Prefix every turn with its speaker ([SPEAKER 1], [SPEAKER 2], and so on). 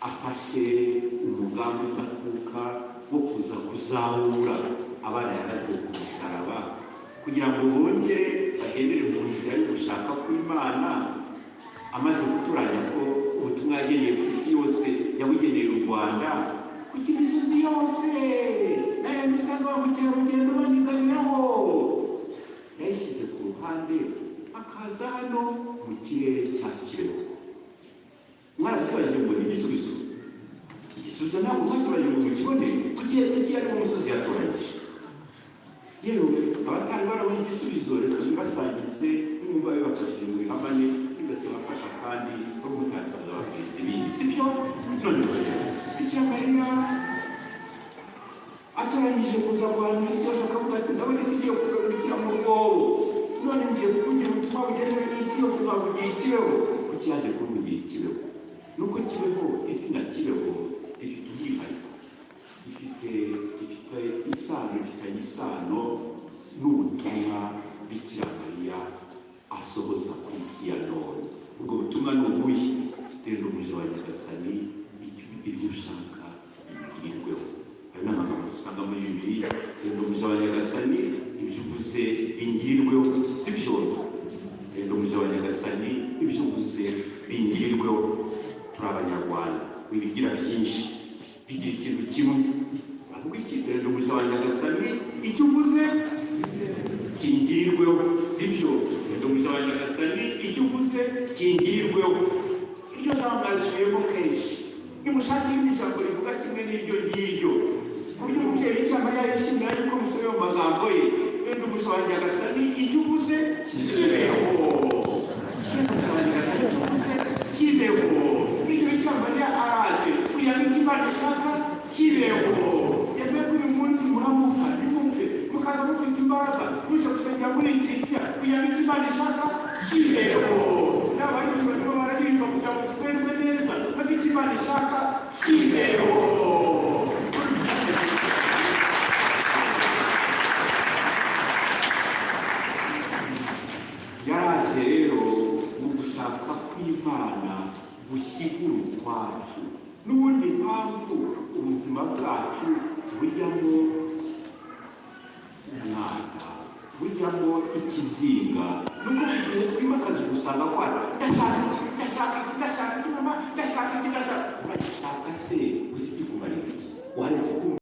[SPEAKER 1] afashe umugambi udakuka wo kuza kuzahura abana yaragiye ku musaraba kugira ngo bongere bagendere mu nzira yo gushaka kw'Imana, amaze guturanya ko ubutumwa yageneye ku isi yose yabugeneye u Rwanda, kuko imisozi yose nayo usanga ba mukerarugendo banyiganyiraho, yayishyize ku ruhande akaza hano mu kirere cya Kibeho. Mwaratubajije ngo ni igisubizo ntabwo mwatubajije ngo mukibone kuki ari mu musozi yatoranyije. Yewe abatari barabona igisubizo reka bibasangize n'umva bibafashije mu bihamane bigatubafasha kandi no gutakaza abafite ibindi sibyo. None Bikira Mariya atoranyije kuza guhana isi yose akavuga ati ndabona isi igiye kugarukira mu rwobo, none ngiye kukugira ubutumwa bugenewe isi yose bavugiye Kibeho. Kuki yaje kuvugira Kibeho? Nuko Kibeho, izina Kibeho rifite umwihariko, ifitanye isano n'ubutumwa Bikira Mariya asohoza ku isi ya none. Ubwo butumwa ni ubuhe? Rero umuje wa Nyagasani, ibyo ushaka bigirirweho. Ayo ni amagambo dusanga muri Bibiliya. Rero umuje wa Nyagasani, ibyo uvuze bingirirweho, si byo? Rero umuje wa Nyagasani, ibyo uvuze bingirirweho. Turi Abanyarwanda, wibigira byinshi bigira ikintu kimwe. Avuga iki? Rero umuje wa Nyagasani, icyo uvuze kingirirweho, si byo? Rero umuje wa Nyagasani, icyo uvuze kingirirweho. Iryo jambo risubiyemo kenshi. Nimushaka irindi jambo rivuga kimwe n'iryo ngiryo, ku buryo umubyeyi Bikira Mariya yishimira yuko musore mu magambo ye. Rero umuje wa Nyagasani, icyo uvuze Kibeho. Kibeho. Bikira Mariya araje kugira ngo icyo Imana ishaka Kibeho. Yemeye ko uyu munsi muramuka nimumve mukaza mufite imbaraga muje gusengera muri iyi kiliziya kugira ngo icyo Imana ishaka Kibeho. N'abandi barimo bararirimba kugira ngo tumererwe neza bafite Imana ishaka Kibeho. Yaraje rero mu gushaka kw'Imana gushyigura ukwacu, n'ubundi mpamvu ubuzima bwacu bujyamo umwanda, bujyamo ikizinga. Nuko igihe twimakaza gusanga kwacu ndashaka urashaka se usibye kumarira waretse